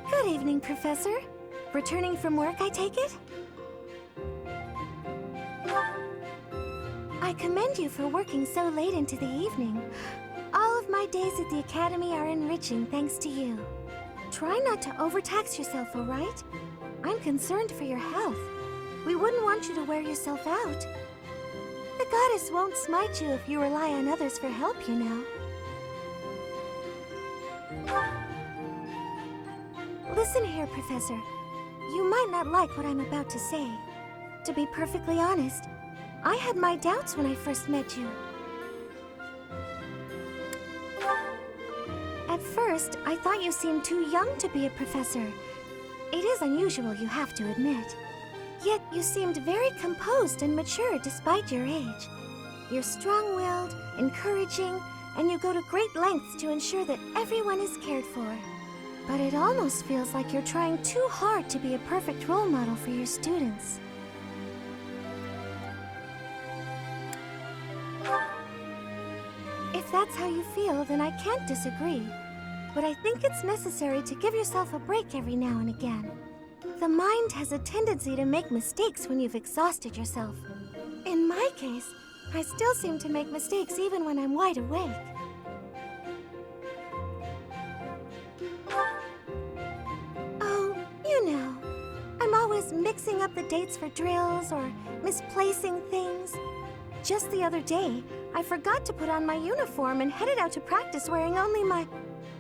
Good evening, Professor. Returning from work, I take it? I commend you for working so late into the evening. All of my days at the Academy are enriching thanks to you. Try not to overtax yourself, all right? I'm concerned for your health. We wouldn't want you to wear yourself out. The goddess won't smite you if you rely on others for help, you know. Listen here, Professor. You might not like what I'm about to say. To be perfectly honest, I had my doubts when I first met you. At first, I thought you seemed too young to be a professor. It is unusual, you have to admit. Yet you seemed very composed and mature despite your age. You're strong-willed, encouraging, and you go to great lengths to ensure that everyone is cared for. But it almost feels like you're trying too hard to be a perfect role model for your students. If that's how you feel, then I can't disagree. But I think it's necessary to give yourself a break every now and again. The mind has a tendency to make mistakes when you've exhausted yourself. In my case, I still seem to make mistakes even when I'm wide awake. Oh, you know, I'm always mixing up the dates for drills or misplacing things. Just the other day, I forgot to put on my uniform and headed out to practice wearing only my...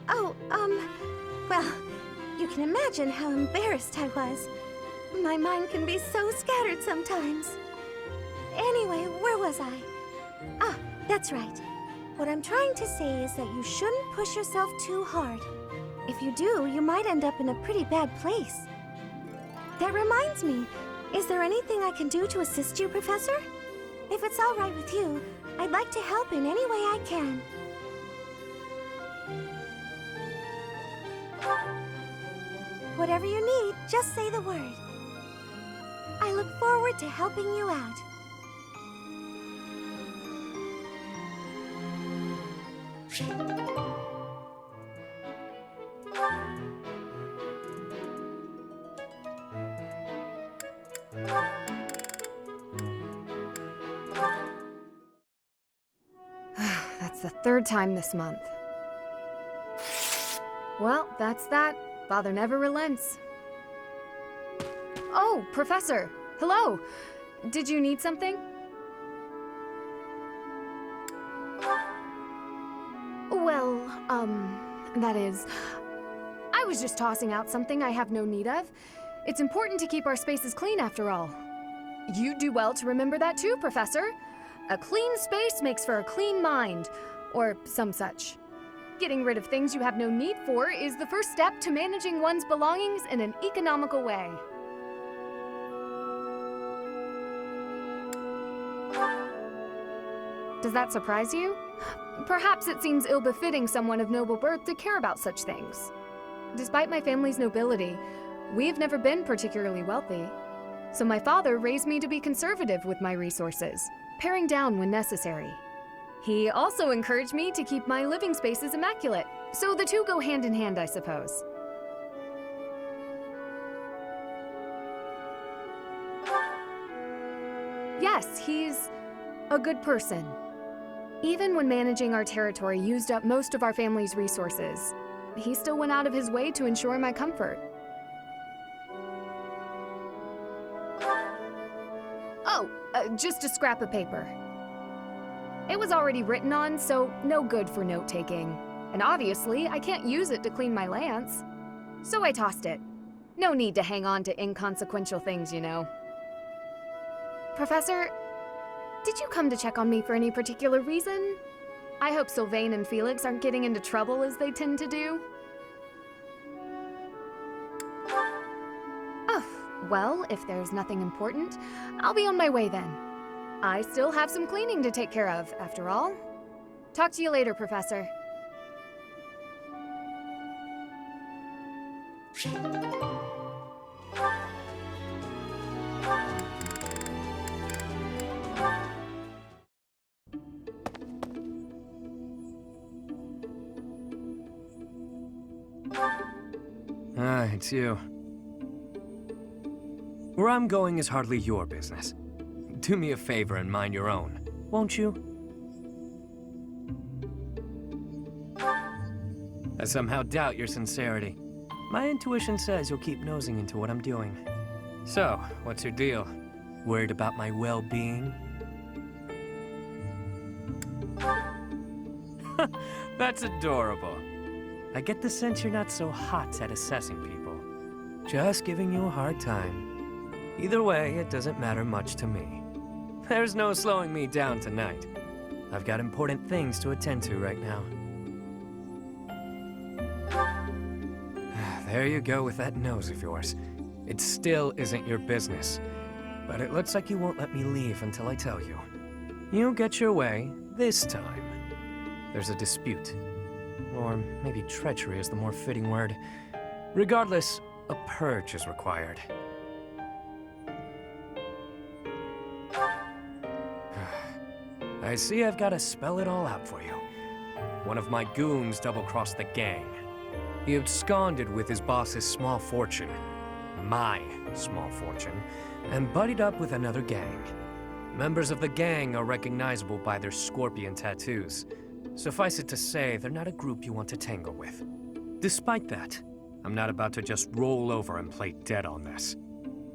well, you can imagine how embarrassed I was. My mind can be so scattered sometimes. Anyway, where was I? Ah, that's right. What I'm trying to say is that you shouldn't push yourself too hard. If you do, you might end up in a pretty bad place. That reminds me, is there anything I can do to assist you, Professor? If it's all right with you, I'd like to help in any way I can. Whatever you need, just say the word. I look forward to helping you out. That's the third time this month. Well, that's that. Father never relents. Oh, Professor! Hello! Did you need something? Well, that is... I was just tossing out something I have no need of. It's important to keep our spaces clean after all. You'd do well to remember that too, Professor. A clean space makes for a clean mind, or some such. Getting rid of things you have no need for is the first step to managing one's belongings in an economical way. Does that surprise you? Perhaps it seems ill-befitting someone of noble birth to care about such things. Despite my family's nobility, we've never been particularly wealthy. So my father raised me to be conservative with my resources, paring down when necessary. He also encouraged me to keep my living spaces immaculate, so the two go hand in hand, I suppose. Yes, he's a good person. Even when managing our territory used up most of our family's resources, he still went out of his way to ensure my comfort. Oh, just a scrap of paper. It was already written on, so no good for note-taking. And obviously, I can't use it to clean my lance. So I tossed it. No need to hang on to inconsequential things, you know. Professor, did you come to check on me for any particular reason? I hope Sylvain and Felix aren't getting into trouble as they tend to do. Oh, well, if there's nothing important, I'll be on my way then. I still have some cleaning to take care of, after all. Talk to you later, Professor. Ah, it's you. Where I'm going is hardly your business. Do me a favor and mind your own, won't you? I somehow doubt your sincerity. My intuition says you'll keep nosing into what I'm doing. So, what's your deal? Worried about my well-being? That's adorable. I get the sense you're not so hot at assessing people. Just giving you a hard time. Either way, it doesn't matter much to me. There's no slowing me down tonight. I've got important things to attend to right now. There you go with that nose of yours. It still isn't your business. But it looks like you won't let me leave until I tell you. You get your way this time. There's a dispute. Or maybe treachery is the more fitting word. Regardless, a purge is required. I see I've got to spell it all out for you. One of my goons double-crossed the gang. He absconded with his boss's small fortune, my small fortune, and buddied up with another gang. Members of the gang are recognizable by their scorpion tattoos. Suffice it to say, they're not a group you want to tangle with. Despite that, I'm not about to just roll over and play dead on this.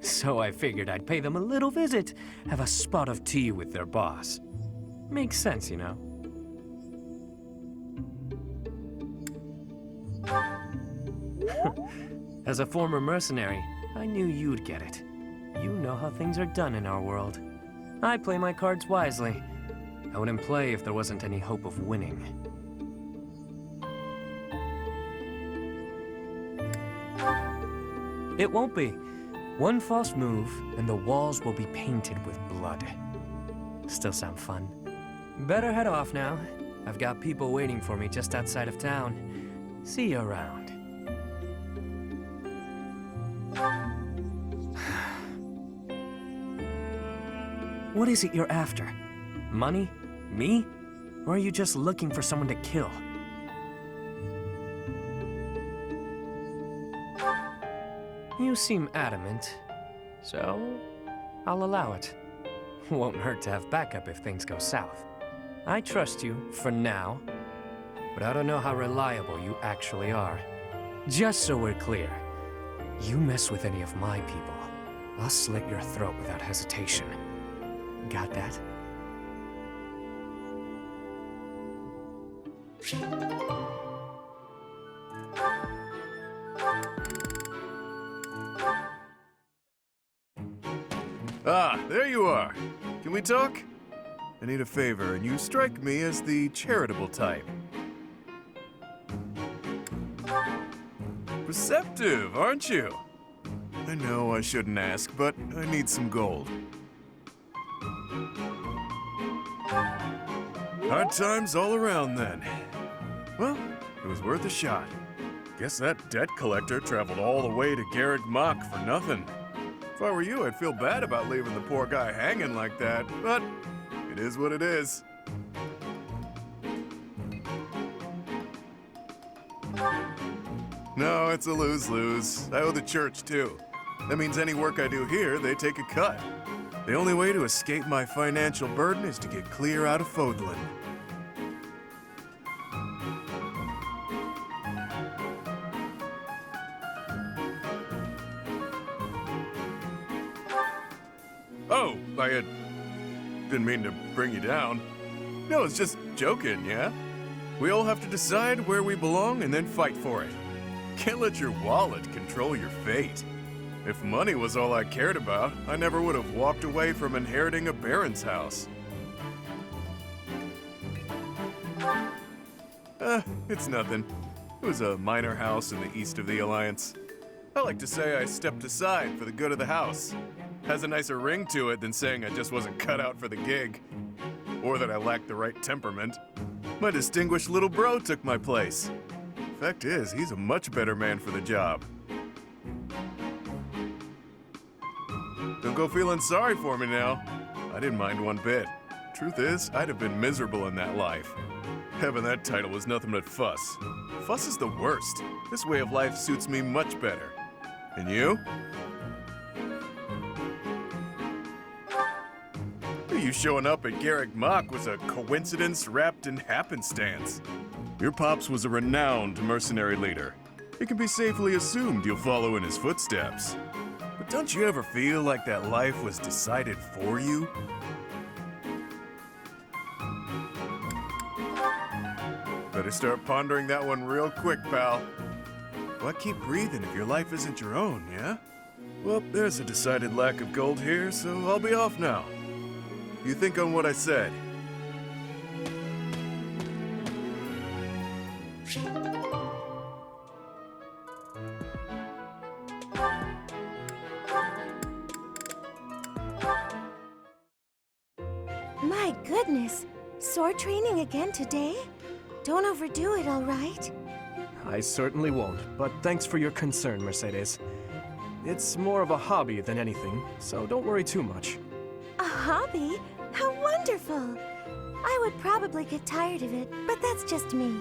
So I figured I'd pay them a little visit, have a spot of tea with their boss. Makes sense, you know? As a former mercenary, I knew you'd get it. You know how things are done in our world. I play my cards wisely. I wouldn't play if there wasn't any hope of winning. It won't be. One false move, and the walls will be painted with blood. Still sound fun? Better head off now. I've got people waiting for me just outside of town. See you around. What is it you're after? Money? Me? Or are you just looking for someone to kill? You seem adamant, so I'll allow it. Won't hurt to have backup if things go south. I trust you, for now, but I don't know how reliable you actually are. Just so we're clear, you mess with any of my people, I'll slit your throat without hesitation. Got that? Ah, there you are. Can we talk? I need a favor, and you strike me as the charitable type. Receptive, aren't you? I know I shouldn't ask, but I need some gold. Hard times all around then. Well, it was worth a shot. Guess that debt collector traveled all the way to Garreg Mach for nothing. If I were you, I'd feel bad about leaving the poor guy hanging like that, but it is what it is. No, it's a lose-lose. I owe the church, too. That means any work I do here, they take a cut. The only way to escape my financial burden is to get clear out of Fodlan. Oh, I didn't mean to bring you down. No, it's just joking, yeah? We all have to decide where we belong and then fight for it. Can't let your wallet control your fate. If money was all I cared about, I never would have walked away from inheriting a baron's house. It's nothing. It was a minor house in the east of the Alliance. I like to say I stepped aside for the good of the house. Has a nicer ring to it than saying I just wasn't cut out for the gig. Or that I lacked the right temperament. My distinguished little bro took my place. Fact is, he's a much better man for the job. Don't go feeling sorry for me now. I didn't mind one bit. Truth is, I'd have been miserable in that life. Having that title was nothing but fuss. Fuss is the worst. This way of life suits me much better. And you? You showing up at Garrick Mach was a coincidence wrapped in happenstance. Your pops was a renowned mercenary leader. It can be safely assumed you'll follow in his footsteps. But don't you ever feel like that life was decided for you? Better start pondering that one real quick, pal. Why keep breathing if your life isn't your own, yeah? Well, there's a decided lack of gold here, so I'll be off now. You think on what I said. My goodness. Sword training again today? Don't overdo it, all right? I certainly won't, but thanks for your concern, Mercedes. It's more of a hobby than anything, so don't worry too much. A hobby? How wonderful! I would probably get tired of it, but that's just me.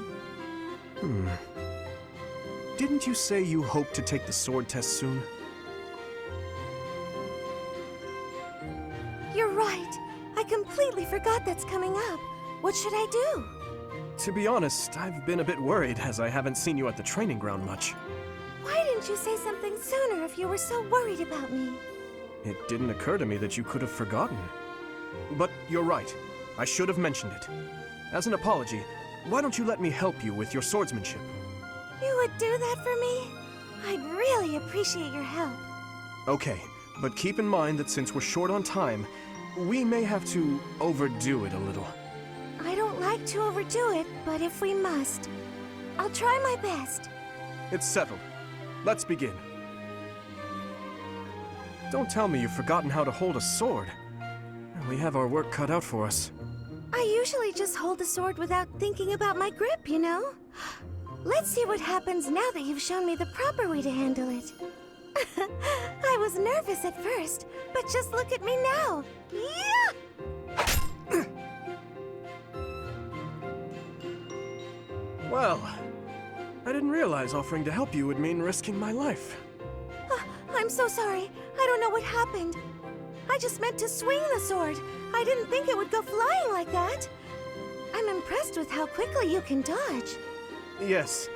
Didn't you say you hope to take the sword test soon? You're right. I completely forgot that's coming up. What should I do? To be honest, I've been a bit worried as I haven't seen you at the training ground much. Why didn't you say something sooner if you were so worried about me? It didn't occur to me that you could have forgotten. But you're right. I should have mentioned it. As an apology, why don't you let me help you with your swordsmanship? You would do that for me? I'd really appreciate your help. Okay, but keep in mind that since we're short on time, we may have to overdo it a little. I don't like to overdo it, but if we must, I'll try my best. It's settled. Let's begin. Don't tell me you've forgotten how to hold a sword. We have our work cut out for us. I usually just hold the sword without thinking about my grip, you know? Let's see what happens now that you've shown me the proper way to handle it. I was nervous at first, but just look at me now. Yeah! Well, I didn't realize offering to help you would mean risking my life. I'm so sorry. I don't know what happened. I just meant to swing the sword. I didn't think it would go flying like that. I'm impressed with how quickly you can dodge. Yes,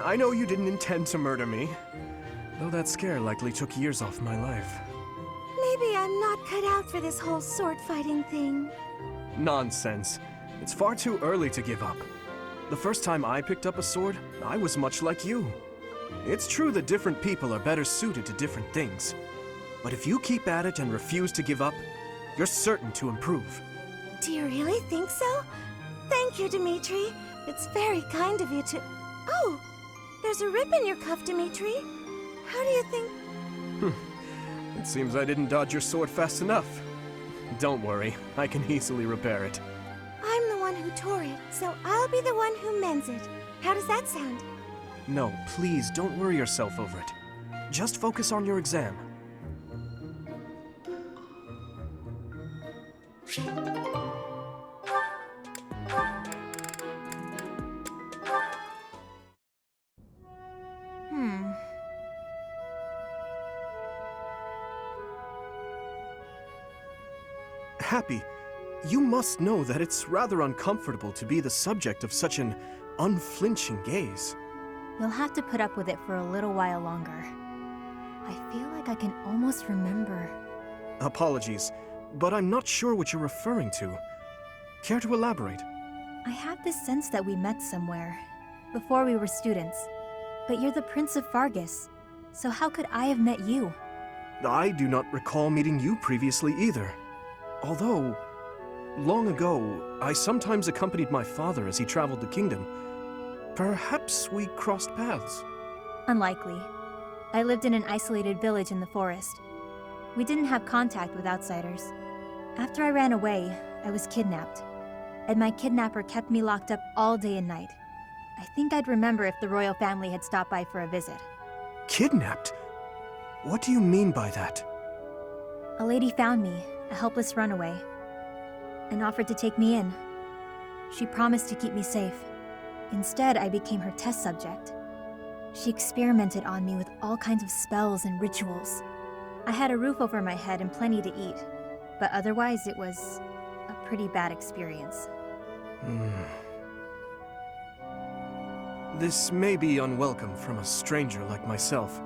I know you didn't intend to murder me, though that scare likely took years off my life. Maybe I'm not cut out for this whole sword fighting thing. Nonsense. It's far too early to give up. The first time I picked up a sword, I was much like you. It's true that different people are better suited to different things. But if you keep at it and refuse to give up, you're certain to improve. Do you really think so? Thank you, Dimitri. It's very kind of you to... Oh, there's a rip in your cuff, Dimitri. How do you think... It seems I didn't dodge your sword fast enough. Don't worry, I can easily repair it. I'm the one who tore it, so I'll be the one who mends it. How does that sound? No, please don't worry yourself over it. Just focus on your exam. Happy, you must know that it's rather uncomfortable to be the subject of such an unflinching gaze. You'll have to put up with it for a little while longer. I feel like I can almost remember. Apologies, but I'm not sure what you're referring to. Care to elaborate? I have this sense that we met somewhere, before we were students. But you're the Prince of Fargus, so how could I have met you? I do not recall meeting you previously either. Although, long ago, I sometimes accompanied my father as he traveled the kingdom. Perhaps we crossed paths. Unlikely. I lived in an isolated village in the forest. We didn't have contact with outsiders. After I ran away, I was kidnapped. And my kidnapper kept me locked up all day and night. I think I'd remember if the royal family had stopped by for a visit. Kidnapped? What do you mean by that? A lady found me, a helpless runaway, and offered to take me in. She promised to keep me safe. Instead, I became her test subject. She experimented on me with all kinds of spells and rituals. I had a roof over my head and plenty to eat, but otherwise it was a pretty bad experience. This may be unwelcome from a stranger like myself,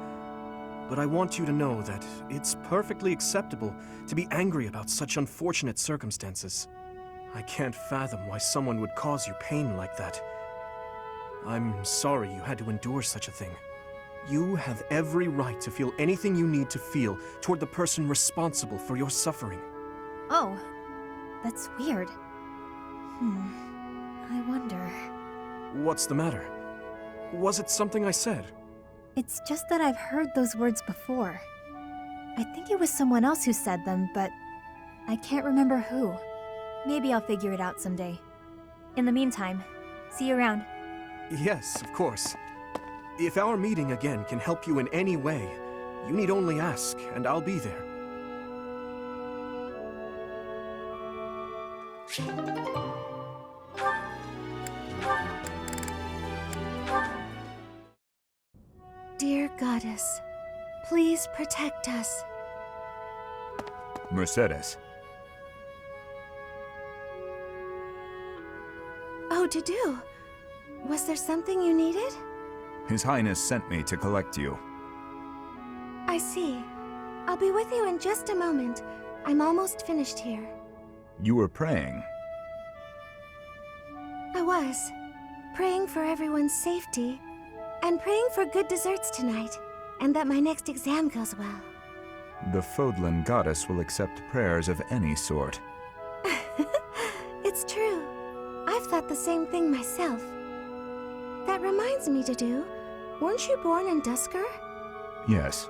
but I want you to know that it's perfectly acceptable to be angry about such unfortunate circumstances. I can't fathom why someone would cause you pain like that. I'm sorry you had to endure such a thing. You have every right to feel anything you need to feel toward the person responsible for your suffering. Oh, that's weird. I wonder. What's the matter? Was it something I said? It's just that I've heard those words before. I think it was someone else who said them, but I can't remember who. Maybe I'll figure it out someday. In the meantime, see you around. Yes, of course. If our meeting again can help you in any way, you need only ask, and I'll be there. Dear Goddess, please protect us. Mercedes. Oh, Dudu. Was there something you needed? His Highness sent me to collect you. I see. I'll be with you in just a moment. I'm almost finished here. You were praying. I was. Praying for everyone's safety. And praying for good desserts tonight. And that my next exam goes well. The Fodlan goddess will accept prayers of any sort. It's true. I've thought the same thing myself. That reminds me, Dudu. Weren't you born in Dusker? Yes.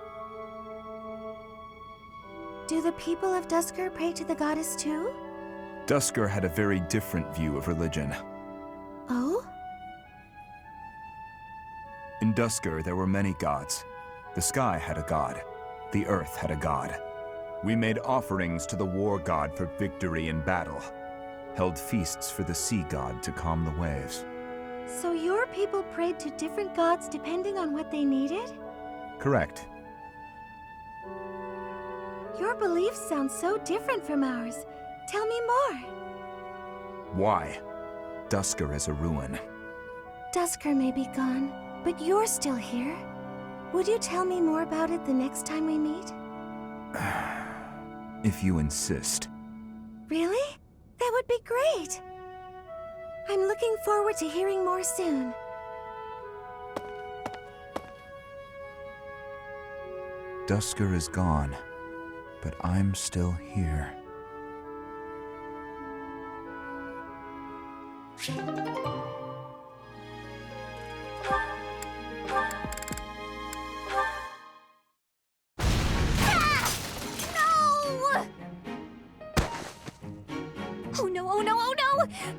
Do the people of Dusker pray to the goddess too? Dusker had a very different view of religion. Oh? In Dusker, there were many gods. The sky had a god. The earth had a god. We made offerings to the war god for victory in battle. Held feasts for the sea god to calm the waves. So your people prayed to different gods depending on what they needed? Correct. Your beliefs sound so different from ours. Tell me more. Why? Dusker is a ruin. Dusker may be gone, but you're still here. Would you tell me more about it the next time we meet? If you insist. Really? That would be great. I'm looking forward to hearing more soon. Dusker is gone, but I'm still here.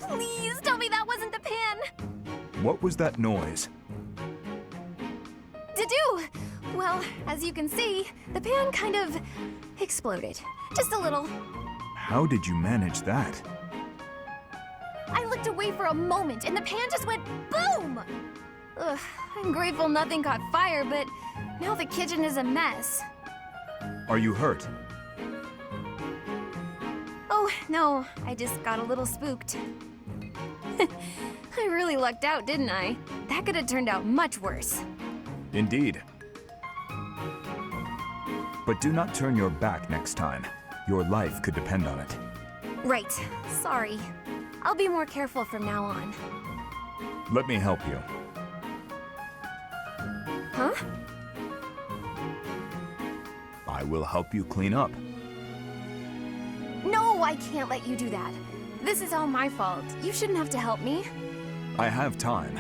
Please tell me that wasn't the pan! What was that noise? Dudu! Well, as you can see, the pan kind of exploded. Just a little. How did you manage that? I looked away for a moment and the pan just went boom! Ugh, I'm grateful nothing caught fire, but now the kitchen is a mess. Are you hurt? Oh, no, I just got a little spooked. I really lucked out, didn't I? That could have turned out much worse. Indeed. But do not turn your back next time. Your life could depend on it. Right. Sorry. I'll be more careful from now on. Let me help you. Huh? I will help you clean up. No, I can't let you do that. This is all my fault. You shouldn't have to help me. I have time.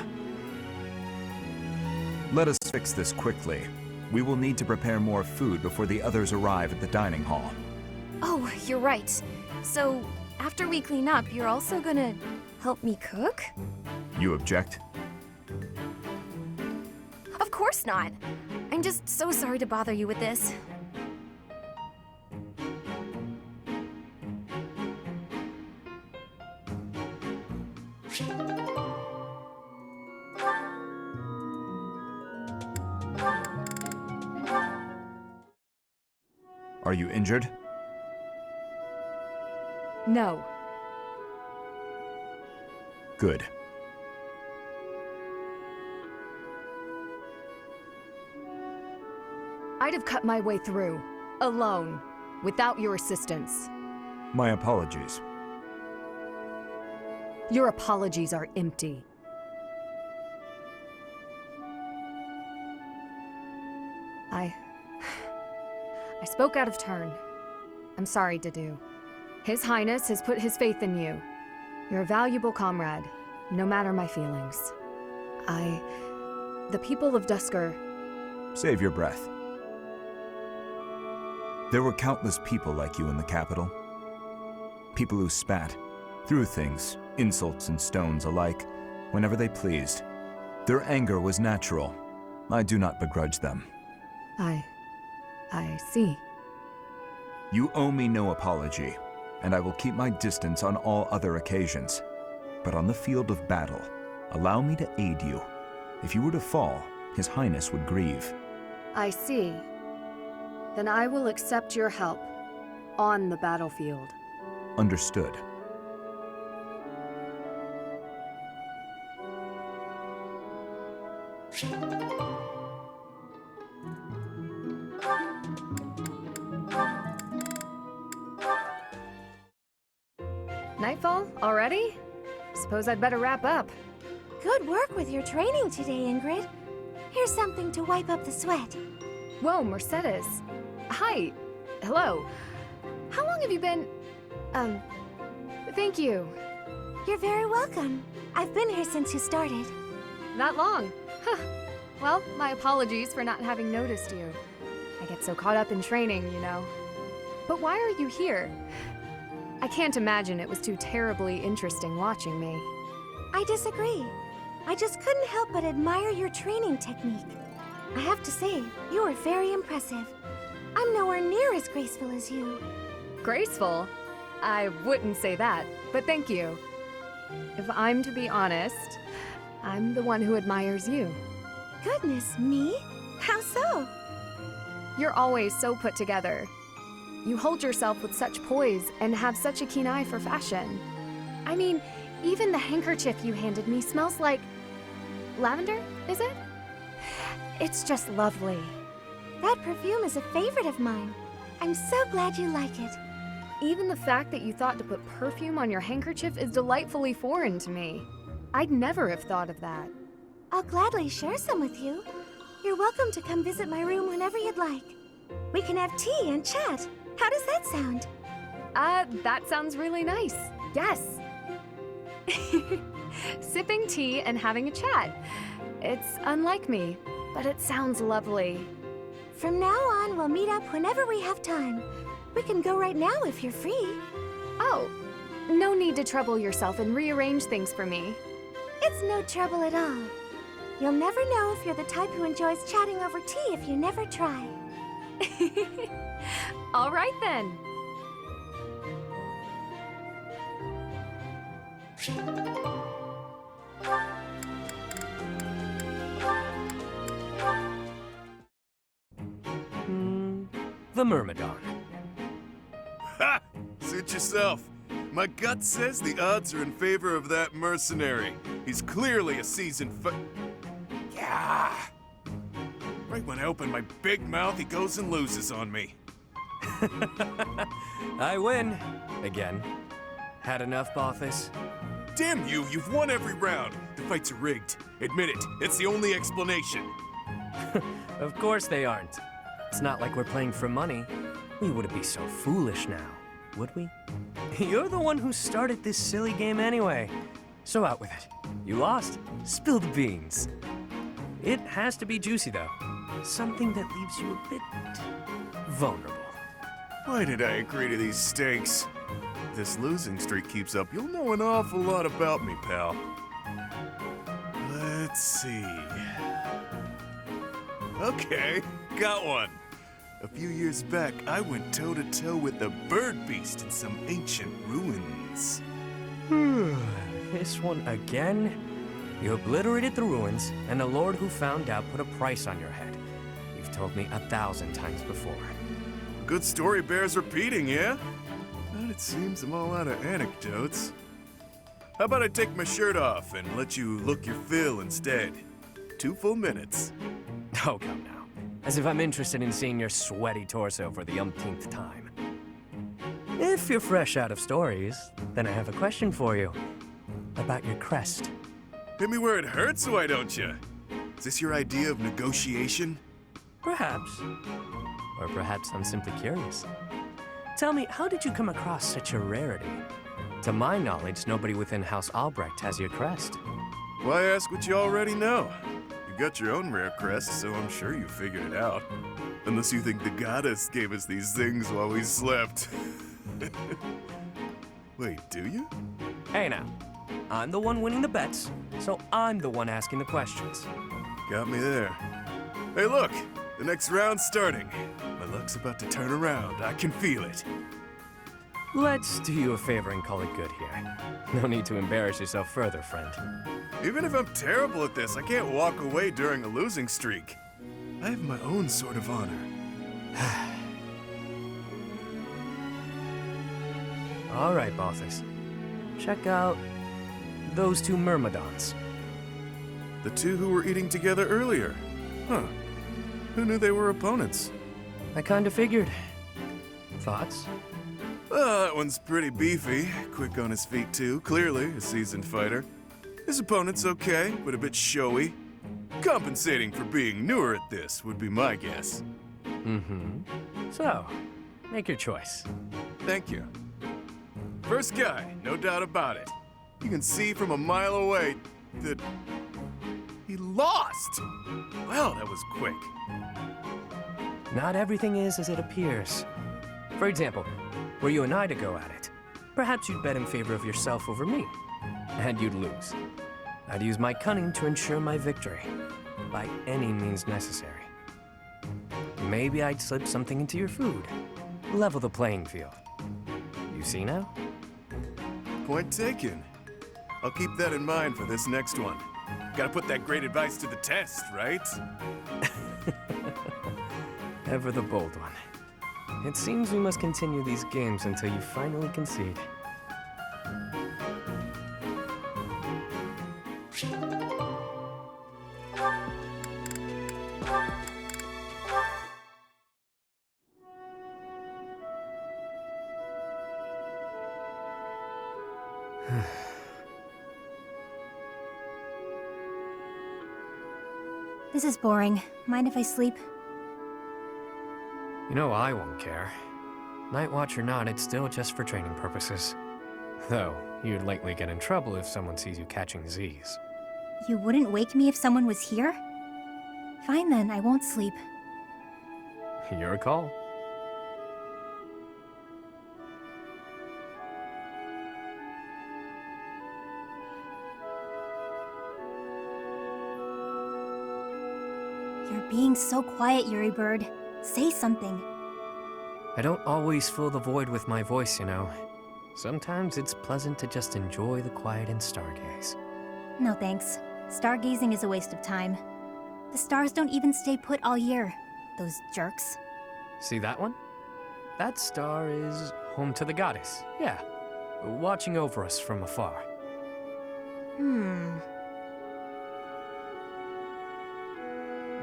Let us fix this quickly. We will need to prepare more food before the others arrive at the dining hall. Oh, you're right. So, after we clean up, you're also gonna help me cook? You object? Of course not. I'm just so sorry to bother you with this. Are you injured? No. Good. I'd have cut my way through, alone, without your assistance. My apologies. Your apologies are empty. I spoke out of turn. I'm sorry, Dedu. His Highness has put his faith in you. You're a valuable comrade, no matter my feelings. The people of Dusker... Save your breath. There were countless people like you in the capital. People who spat, threw things, insults and stones alike, whenever they pleased. Their anger was natural. I do not begrudge them. I see. You owe me no apology, and I will keep my distance on all other occasions. But on the field of battle, allow me to aid you. If you were to fall, His Highness would grieve. I see. Then I will accept your help on the battlefield. Understood. Nightfall? Already? Suppose I'd better wrap up. Good work with your training today, Ingrid. Here's something to wipe up the sweat. Whoa, Mercedes. Hi. Hello. How long have you been... Thank you. You're very welcome. I've been here since you started. That long? Huh. Well, my apologies for not having noticed you. I get so caught up in training, you know. But why are you here? I can't imagine it was too terribly interesting watching me. I disagree. I just couldn't help but admire your training technique. I have to say, you are very impressive. I'm nowhere near as graceful as you. Graceful? I wouldn't say that, but thank you. If I'm to be honest, I'm the one who admires you. Goodness me? How so? You're always so put together. You hold yourself with such poise and have such a keen eye for fashion. I mean, even the handkerchief you handed me smells like... lavender, is it? It's just lovely. That perfume is a favorite of mine. I'm so glad you like it. Even the fact that you thought to put perfume on your handkerchief is delightfully foreign to me. I'd never have thought of that. I'll gladly share some with you. You're welcome to come visit my room whenever you'd like. We can have tea and chat. How does that sound? That sounds really nice. Yes. Sipping tea and having a chat. It's unlike me, but it sounds lovely. From now on, we'll meet up whenever we have time. We can go right now if you're free. Oh, no need to trouble yourself and rearrange things for me. It's no trouble at all. You'll never know if you're the type who enjoys chatting over tea if you never try. All right then. The Myrmidon. Ha! Suit yourself. My gut says the odds are in favor of that mercenary. He's clearly a seasoned Yeah! Right when I open my big mouth, he goes and loses on me. I win. Again. Had enough, Bothus? Damn you, you've won every round. The fights are rigged. Admit it, it's the only explanation. Of course they aren't. It's not like we're playing for money. We wouldn't be so foolish now, would we? You're the one who started this silly game anyway. So out with it. You lost. Spill the beans. It has to be juicy, though. Something that leaves you a bit vulnerable. Why did I agree to these stakes? If this losing streak keeps up, you'll know an awful lot about me, pal. Let's see. Okay, got one. A few years back, I went toe-to-toe with the bird beast in some ancient ruins. This one again? You obliterated the ruins, and the Lord who found out put a price on your head. You've told me 1,000 times before. good story bears repeating, yeah? But it seems I'm all out of anecdotes. How about I take my shirt off and let you look your fill instead? 2 full minutes. Oh, come now. As if I'm interested in seeing your sweaty torso for the umpteenth time. If you're fresh out of stories, then I have a question for you. About your crest. Hit me where it hurts, why don't you? Is this your idea of negotiation? Perhaps. Or perhaps I'm simply curious. Tell me, how did you come across such a rarity? To my knowledge, nobody within House Albrecht has your crest. Why ask what you already know? You got your own rare crest, so I'm sure you figured it out. Unless you think the goddess gave us these things while we slept. Wait, do you? Hey now, I'm the one winning the bets, so I'm the one asking the questions. Got me there. Hey, look! The next round's starting. My luck's about to turn around. I can feel it. Let's do you a favor and call it good here. No need to embarrass yourself further, friend. Even if I'm terrible at this, I can't walk away during a losing streak. I have my own sort of honor. All right, bosses. Check out those 2 myrmidons. The 2 who were eating together earlier. Huh. Who knew they were opponents? I kinda figured. Thoughts? That one's pretty beefy. Quick on his feet, too. Clearly a seasoned fighter. His opponent's okay, but a bit showy. Compensating for being newer at this would be my guess. So, make your choice. Thank you. First guy, no doubt about it. You can see from a mile away that he lost. Well, that was quick. Not everything is as it appears. For example, were you and I to go at it, perhaps you'd bet in favor of yourself over me, and you'd lose. I'd use my cunning to ensure my victory, by any means necessary. Maybe I'd slip something into your food, level the playing field. You see now? Point taken. I'll keep that in mind for this next one. Gotta put that great advice to the test, right? Ever the bold one. It seems we must continue these games until you finally concede. This is boring. Mind if I sleep? You know I won't care. Night Watch or not, it's still just for training purposes. Though, you'd likely get in trouble if someone sees you catching Z's. You wouldn't wake me if someone was here? Fine then, I won't sleep. Your call. You're being so quiet, Yuri Bird. Say something. I don't always fill the void with my voice, you know. Sometimes it's pleasant to just enjoy the quiet and stargaze. No thanks. Stargazing is a waste of time. The stars don't even stay put all year. Those jerks. See that one? That star is home to the goddess, yeah. Watching over us from afar.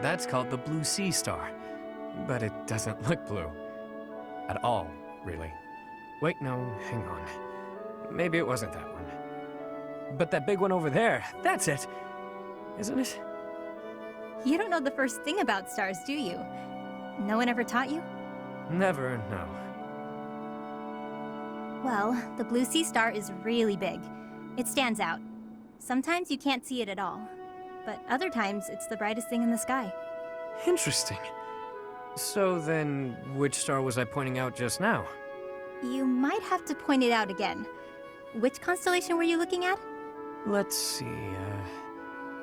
That's called the Blue Sea Star. But it doesn't look blue. At all, really. Wait, no, hang on. Maybe it wasn't that one. But that big one over there, that's it! Isn't it? You don't know the first thing about stars, do you? No one ever taught you? Never, no. Well, the Blue Sea Star is really big. It stands out. Sometimes you can't see it at all. But other times, it's the brightest thing in the sky. Interesting. So then, which star was I pointing out just now? You might have to point it out again. Which constellation were you looking at? Let's see,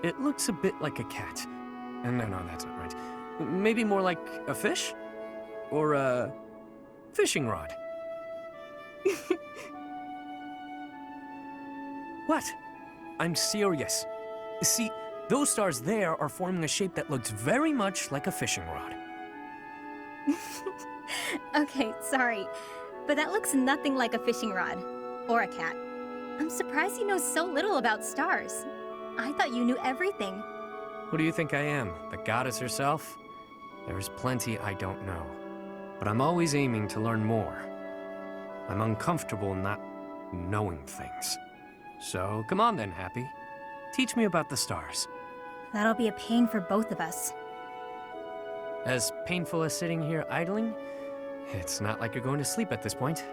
it looks a bit like a cat. No, that's not right. Maybe more like a fish? Or a fishing rod. What? I'm serious. See, those stars there are forming a shape that looks very much like a fishing rod. Okay, sorry. But that looks nothing like a fishing rod. Or a cat. I'm surprised you know so little about stars. I thought you knew everything. Who do you think I am? The goddess herself? There's plenty I don't know. But I'm always aiming to learn more. I'm uncomfortable not knowing things. So come on then, Happy. Teach me about the stars. That'll be a pain for both of us. As painful as sitting here idling, it's not like you're going to sleep at this point.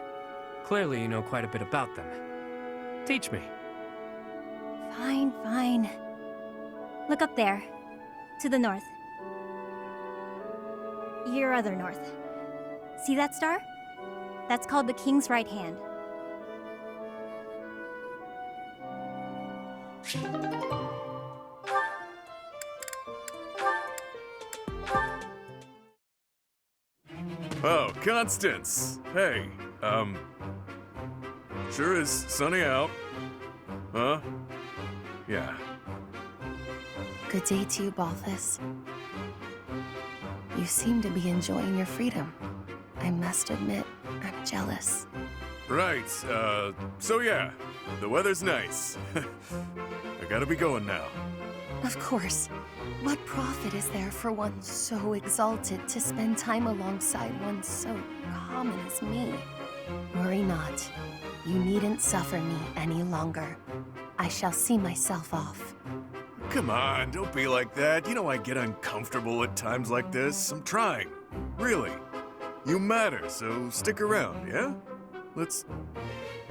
Clearly you know quite a bit about them. Teach me. Fine, fine. Look up there. To the north. Your other north. See that star? That's called the King's right hand. Oh, Constance. Hey, sure is sunny out. Huh? Yeah. Good day to you, Balthus. You seem to be enjoying your freedom. I must admit, I'm jealous. Right, so yeah, the weather's nice. I gotta be going now. Of course. What profit is there for one so exalted to spend time alongside one so common as me? Worry not. You needn't suffer me any longer. I shall see myself off. Come on, don't be like that. You know I get uncomfortable at times like this. I'm trying. Really. You matter, so stick around, yeah? Let's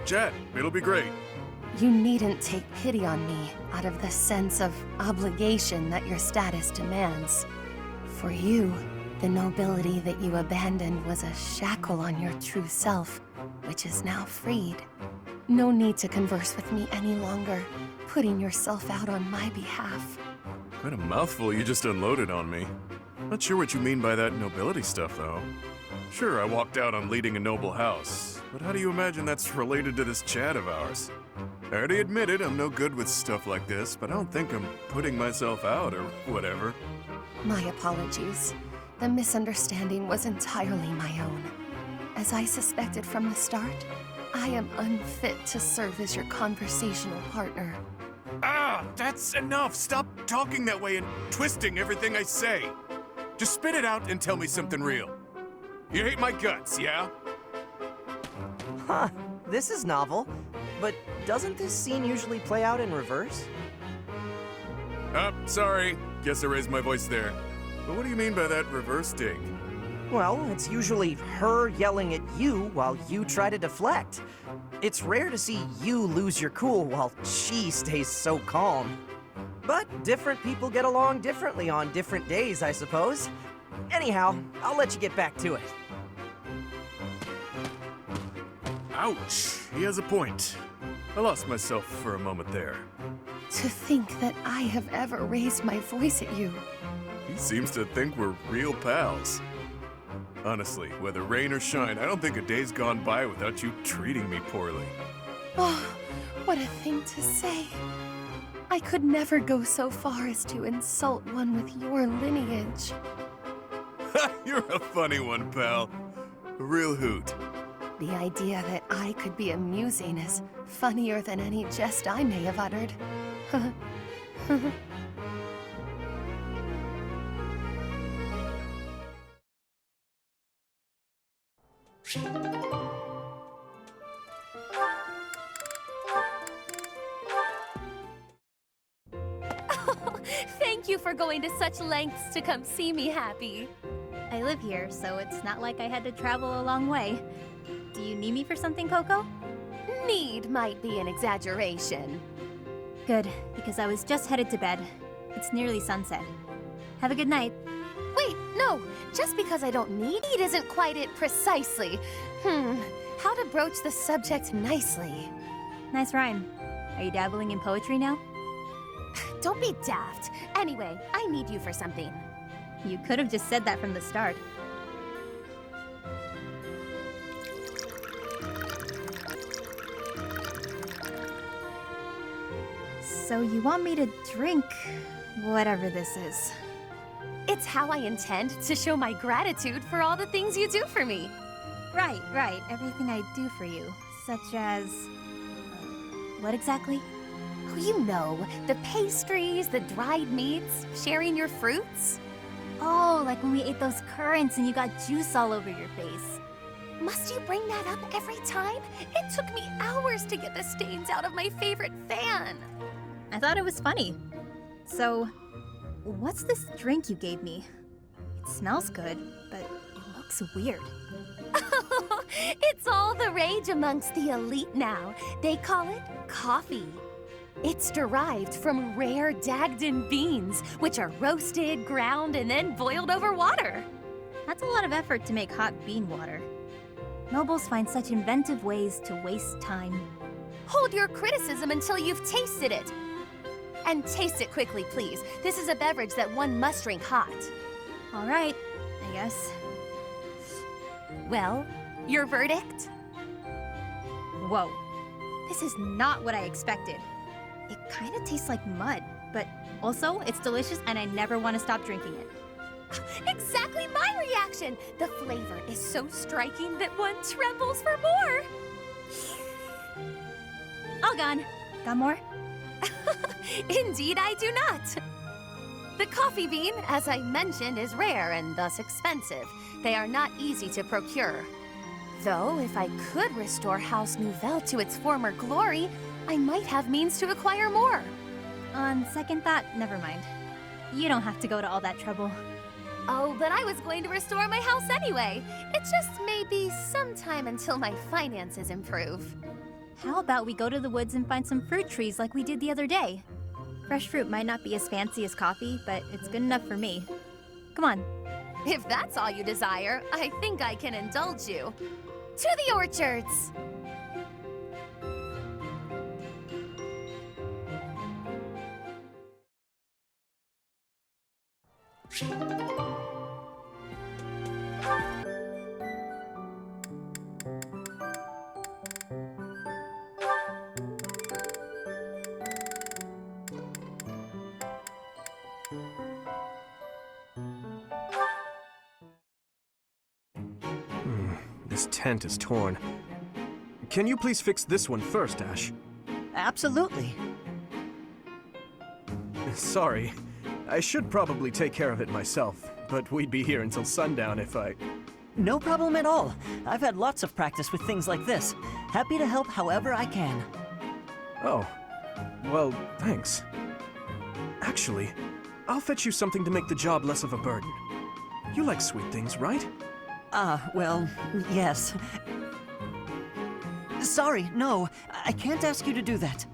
chat. It'll be great. You needn't take pity on me out of the sense of obligation that your status demands. For you, the nobility that you abandoned was a shackle on your true self, which is now freed. No need to converse with me any longer, putting yourself out on my behalf. Quite a mouthful you just unloaded on me. Not sure what you mean by that nobility stuff, though. Sure, I walked out on leading a noble house, but how do you imagine that's related to this chat of ours? I already admitted I'm no good with stuff like this, but I don't think I'm putting myself out or whatever. My apologies. The misunderstanding was entirely my own. As I suspected from the start, I am unfit to serve as your conversational partner. Ah, that's enough! Stop talking that way and twisting everything I say! Just spit it out and tell me something real. You hate my guts, yeah? Huh, this is novel. But doesn't this scene usually play out in reverse? Sorry. Guess I raised my voice there. But what do you mean by that reverse dig? Well, it's usually her yelling at you while you try to deflect. It's rare to see you lose your cool while she stays so calm. But different people get along differently on different days, I suppose. Anyhow, I'll let you get back to it. Ouch, he has a point. I lost myself for a moment there. To think that I have ever raised my voice at you. He seems to think we're real pals. Honestly, whether rain or shine, I don't think a day's gone by without you treating me poorly. Oh, what a thing to say. I could never go so far as to insult one with your lineage. You're a funny one, pal. A real hoot. The idea that I could be amusing is funnier than any jest I may have uttered. Thank you for going to such lengths to come see me, Happy. I live here, so it's not like I had to travel a long way. Do you need me for something, Coco? Need might be an exaggeration. Good, because I was just headed to bed. It's nearly sunset. Have a good night. Wait, no. Just because I don't need isn't quite it precisely. How to broach the subject nicely? Nice rhyme. Are you dabbling in poetry now? Don't be daft. Anyway, I need you for something. You could have just said that from the start. So you want me to drink whatever this is? It's how I intend to show my gratitude for all the things you do for me. Right, right. Everything I do for you. Such as... what exactly? Oh, you know, the pastries, the dried meats, sharing your fruits. Oh, like when we ate those currants and you got juice all over your face. Must you bring that up every time? It took me hours to get the stains out of my favorite fan. I thought it was funny. So, what's this drink you gave me? It smells good, but it looks weird. It's all the rage amongst the elite now. They call it coffee. It's derived from rare Dagdan beans, which are roasted, ground, and then boiled over water. That's a lot of effort to make hot bean water. Nobles find such inventive ways to waste time. Hold your criticism until you've tasted it. And taste it quickly, please. This is a beverage that one must drink hot. All right, I guess. Well, your verdict? Whoa. This is not what I expected. It kind of tastes like mud, but also it's delicious and I never want to stop drinking it. Exactly my reaction! The flavor is so striking that one trembles for more! All gone. Got more? Indeed, I do not. The coffee bean, as I mentioned, is rare and thus expensive. They are not easy to procure. Though, if I could restore House Nouvelle to its former glory, I might have means to acquire more. On second thought, never mind. You don't have to go to all that trouble. Oh, but I was going to restore my house anyway. It just may be some time until my finances improve. How about we go to the woods and find some fruit trees like we did the other day? Fresh fruit might not be as fancy as coffee, but it's good enough for me. Come on. If that's all you desire, I think I can indulge you. To the orchards! This tent is torn. Can you please fix this one first, Ash? Absolutely. Sorry. I should probably take care of it myself, but we'd be here until sundown if I... No problem at all. I've had lots of practice with things like this. Happy to help however I can. Oh. Well, thanks. Actually, I'll fetch you something to make the job less of a burden. You like sweet things, right? Well, yes. Sorry, no. I can't ask you to do that.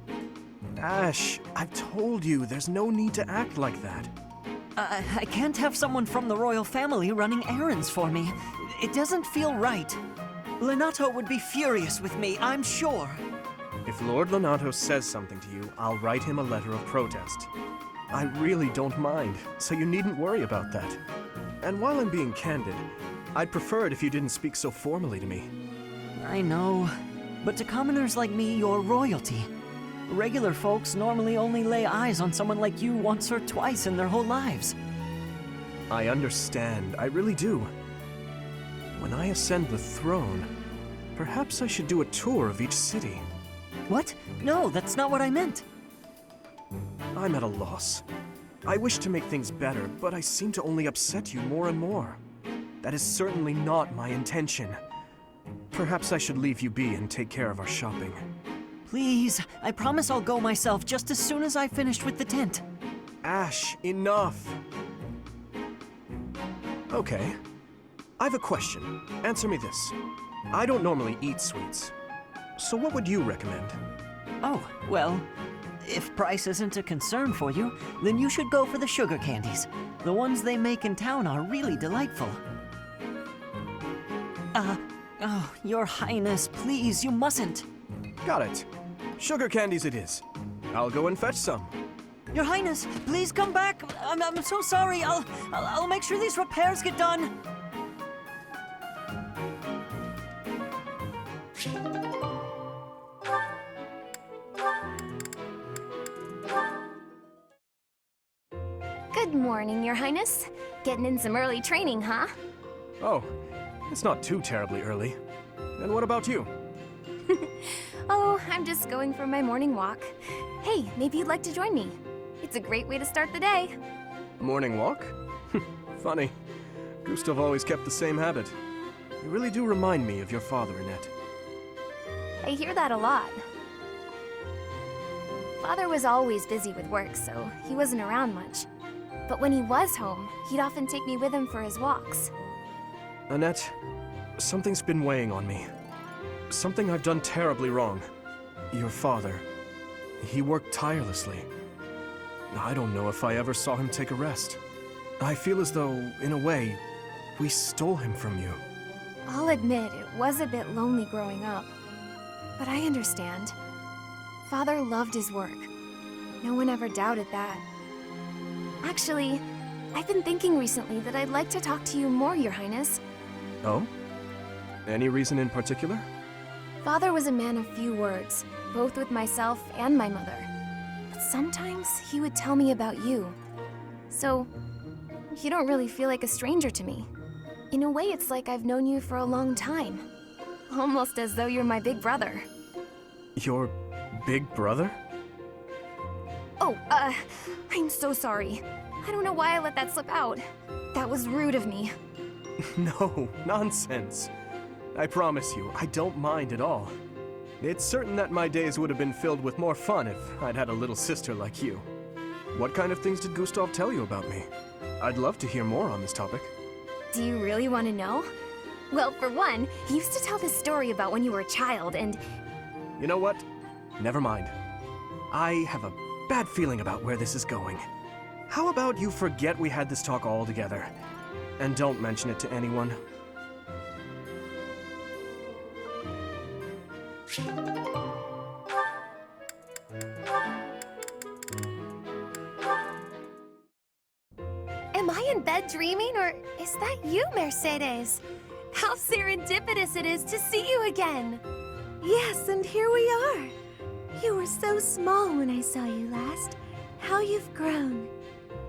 Ash, I've told you, there's no need to act like that. I can't have someone from the royal family running errands for me. It doesn't feel right. Lenato would be furious with me, I'm sure. If Lord Lenato says something to you, I'll write him a letter of protest. I really don't mind, so you needn't worry about that. And while I'm being candid, I'd prefer it if you didn't speak so formally to me. I know. But to commoners like me, you're royalty. Regular folks normally only lay eyes on someone like you once or twice in their whole lives. I understand, I really do. When I ascend the throne, perhaps I should do a tour of each city. What? No, that's not what I meant. I'm at a loss. I wish to make things better, but I seem to only upset you more and more. That is certainly not my intention. Perhaps I should leave you be and take care of our shopping. Please, I promise I'll go myself just as soon as I've finished with the tent. Ash, enough! Okay. I've a question. Answer me this. I don't normally eat sweets. So what would you recommend? Oh, well, if price isn't a concern for you, then you should go for the sugar candies. The ones they make in town are really delightful. Oh, Your Highness, please, you mustn't. Got it. Sugar candies it is. I'll go and fetch some. Your Highness, please come back. I'm so sorry. I'll make sure these repairs get done. Good morning, Your Highness. Getting in some early training, huh? Oh, it's not too terribly early. And what about you? Oh, I'm just going for my morning walk. Hey, maybe you'd like to join me. It's a great way to start the day. Morning walk? Funny. Gustav always kept the same habit. You really do remind me of your father, Annette. I hear that a lot. Father was always busy with work, so he wasn't around much. But when he was home, he'd often take me with him for his walks. Annette, something's been weighing on me. Something I've done terribly wrong. Your father, he worked tirelessly. I don't know if I ever saw him take a rest. I feel as though, in a way, we stole him from you. I'll admit it was a bit lonely growing up. But I understand. Father loved his work. No one ever doubted that. Actually, I've been thinking recently that I'd like to talk to you more, Your Highness. Oh? Any reason in particular? Father was a man of few words, both with myself and my mother. But sometimes he would tell me about you. So, you don't really feel like a stranger to me. In a way, it's like I've known you for a long time. Almost as though you're my big brother. Your big brother? Oh, I'm so sorry. I don't know why I let that slip out. That was rude of me. No, nonsense. I promise you, I don't mind at all. It's certain that my days would have been filled with more fun if I'd had a little sister like you. What kind of things did Gustav tell you about me? I'd love to hear more on this topic. Do you really want to know? Well, for one, he used to tell this story about when you were a child, and... You know what? Never mind. I have a bad feeling about where this is going. How about you forget we had this talk altogether, and don't mention it to anyone? Am I in bed dreaming, or is that you, Mercedes? How serendipitous it is to see you again! Yes, and here we are. You were so small when I saw you last. How you've grown.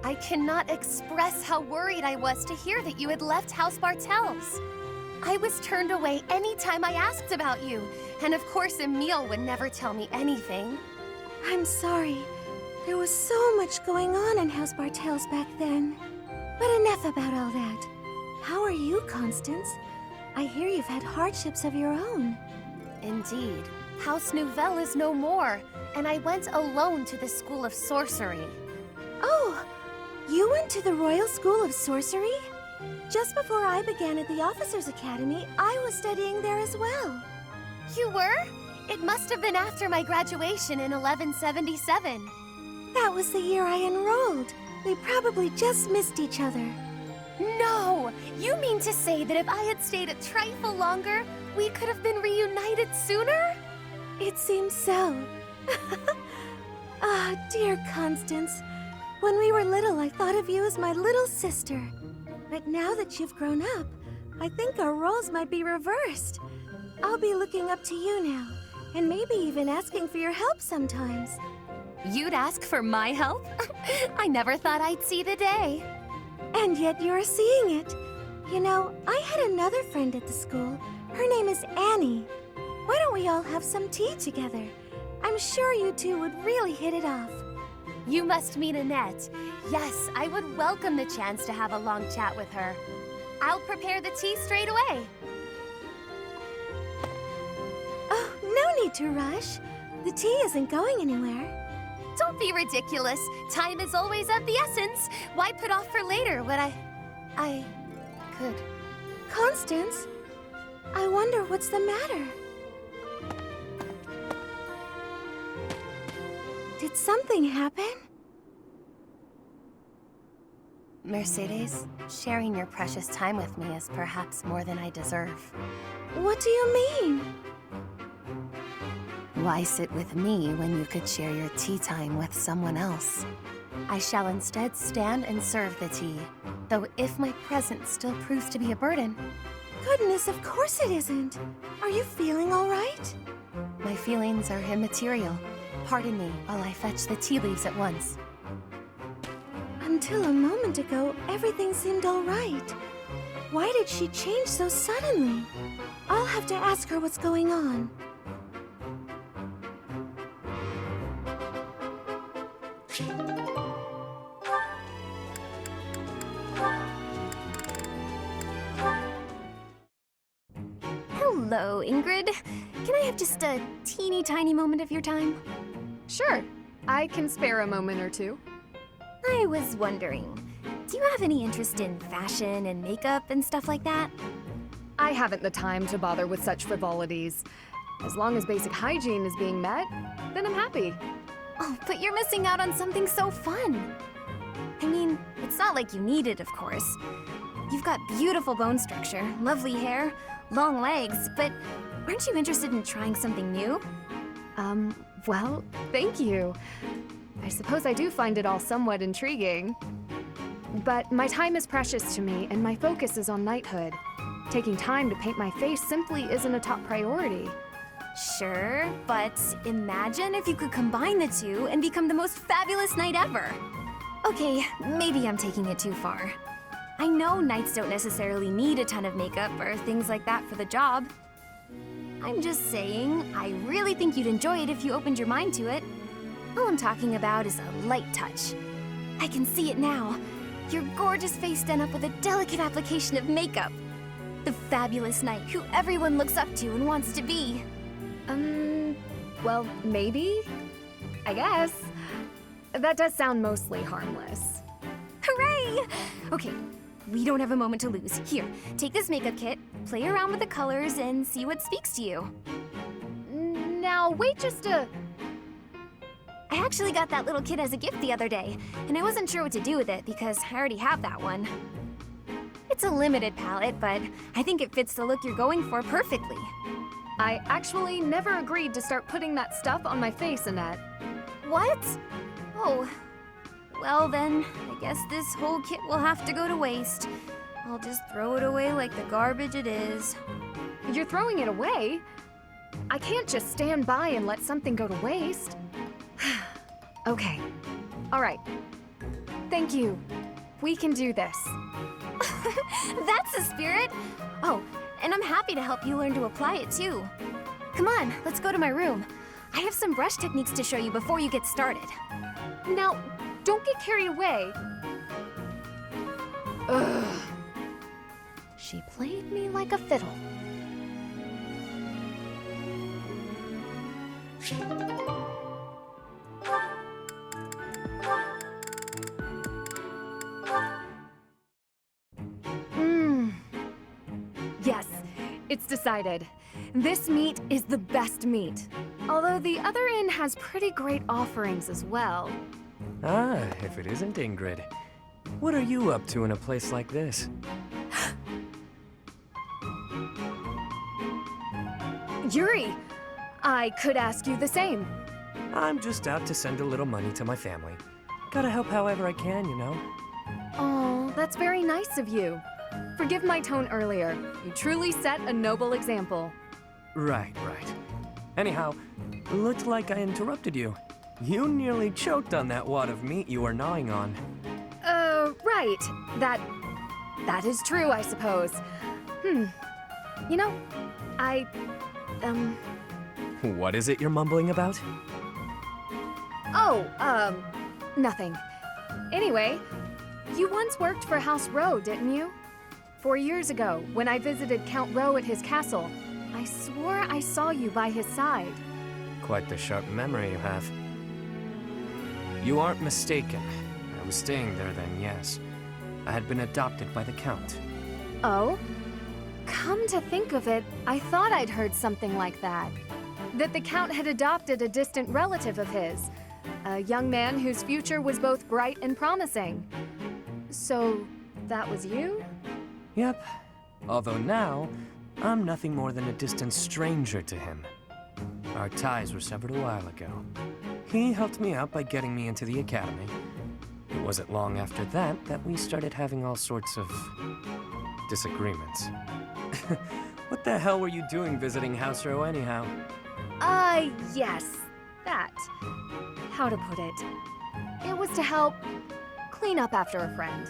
I cannot express how worried I was to hear that you had left House Bartels. I was turned away any time I asked about you, and of course Emile would never tell me anything. I'm sorry. There was so much going on in House Bartels back then. But enough about all that. How are you, Constance? I hear you've had hardships of your own. Indeed. House Nouvelle is no more, and I went alone to the School of Sorcery. Oh, you went to the Royal School of Sorcery? Just before I began at the Officers' Academy, I was studying there as well. You were? It must have been after my graduation in 1177. That was the year I enrolled. We probably just missed each other. No! You mean to say that if I had stayed a trifle longer, we could have been reunited sooner? It seems so. Ah, dear Constance. When we were little, I thought of you as my little sister. But now that you've grown up, I think our roles might be reversed. I'll be looking up to you now, and maybe even asking for your help sometimes. You'd ask for my help? I never thought I'd see the day. And yet you're seeing it. You know, I had another friend at the school. Her name is Annie. Why don't we all have some tea together? I'm sure you two would really hit it off. You must meet Annette. Yes, I would welcome the chance to have a long chat with her. I'll prepare the tea straight away. Oh, no need to rush. The tea isn't going anywhere. Don't be ridiculous. Time is always of the essence. Why put off for later what I could? Constance, I wonder what's the matter. Did something happen? Mercedes, sharing your precious time with me is perhaps more than I deserve. What do you mean? Why sit with me when you could share your tea time with someone else? I shall instead stand and serve the tea, though if my presence still proves to be a burden. Goodness, of course it isn't. Are you feeling all right? My feelings are immaterial. Pardon me while I fetch the tea leaves at once. I'm Until a moment ago, everything seemed all right. Why did she change so suddenly? I'll have to ask her what's going on. Hello, Ingrid. Can I have just a teeny tiny moment of your time? Sure, I can spare a moment or two. I was wondering, do you have any interest in fashion and makeup and stuff like that? I haven't the time to bother with such frivolities. As long as basic hygiene is being met, then I'm happy. Oh, but you're missing out on something so fun. I mean, it's not like you need it, of course. You've got beautiful bone structure, lovely hair, long legs, but aren't you interested in trying something new? Well, thank you. I suppose I do find it all somewhat intriguing. But my time is precious to me, and my focus is on knighthood. Taking time to paint my face simply isn't a top priority. Sure, but imagine if you could combine the two and become the most fabulous knight ever. Okay, maybe I'm taking it too far. I know knights don't necessarily need a ton of makeup or things like that for the job. I'm just saying, I really think you'd enjoy it if you opened your mind to it. All I'm talking about is a light touch. I can see it now. Your gorgeous face done up with a delicate application of makeup. The fabulous knight who everyone looks up to and wants to be. Well, maybe? I guess. That does sound mostly harmless. Hooray! Okay, we don't have a moment to lose. Here, take this makeup kit, play around with the colors, and see what speaks to you. Now, wait just a... I actually got that little kit as a gift the other day, and I wasn't sure what to do with it because I already have that one. It's a limited palette, but I think it fits the look you're going for perfectly. I actually never agreed to start putting that stuff on my face, Annette. What? Oh, well then, I guess this whole kit will have to go to waste. I'll just throw it away like the garbage it is. You're throwing it away? I can't just stand by and let something go to waste. Okay. All right. Thank you. We can do this. That's the spirit! Oh, and I'm happy to help you learn to apply it too. Come on, let's go to my room. I have some brush techniques to show you before you get started. Now, don't get carried away. Ugh. She played me like a fiddle. Yes, it's decided. This meat is the best meat. Although the other inn has pretty great offerings as well. Ah, if it isn't Ingrid. What are you up to in a place like this? Yuri, I could ask you the same. I'm just out to send a little money to my family. Gotta help however I can, you know? Oh, that's very nice of you. Forgive my tone earlier. You truly set a noble example. Right. Anyhow, looked like I interrupted you. You nearly choked on that wad of meat you were gnawing on. Right. That is true, I suppose. You know, What is it you're mumbling about? Nothing. Anyway, you once worked for House Rowe, didn't you? 4 years ago, when I visited Count Rowe at his castle, I swore I saw you by his side. Quite the sharp memory you have. You aren't mistaken. I was staying there then, yes. I had been adopted by the Count. Oh? Come to think of it, I thought I'd heard something like that. That the Count had adopted a distant relative of his. A young man whose future was both bright and promising. So, that was you? Yep. Although now, I'm nothing more than a distant stranger to him. Our ties were severed a while ago. He helped me out by getting me into the academy. It wasn't long after that that we started having all sorts of disagreements. What the hell were you doing visiting House Row anyhow? Yes, that. How to put it? It was to help clean up after a friend.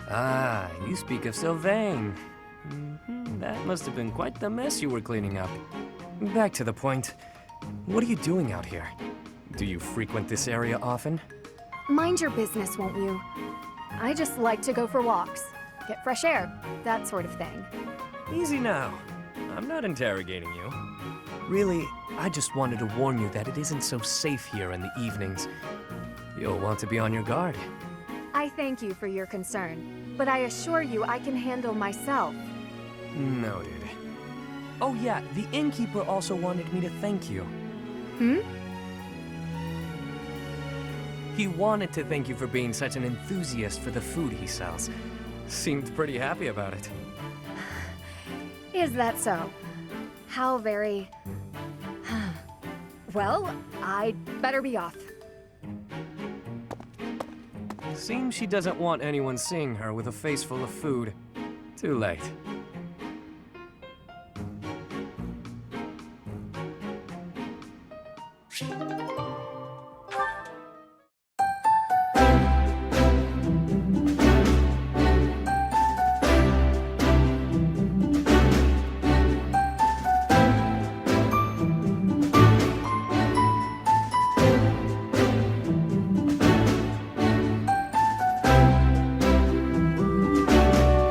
Ah, you speak of Sylvain. That must have been quite the mess you were cleaning up. Back to the point. What are you doing out here? Do you frequent this area often? Mind your business, won't you? I just like to go for walks, get fresh air, that sort of thing. Easy now. I'm not interrogating you. Really, I just wanted to warn you that it isn't so safe here in the evenings. You'll want to be on your guard. I thank you for your concern, but I assure you I can handle myself. Noted. Oh yeah, the innkeeper also wanted me to thank you. He wanted to thank you for being such an enthusiast for the food he sells. Seemed pretty happy about it. Is that so? How very... Well, I'd better be off. Seems she doesn't want anyone seeing her with a face full of food. Too late.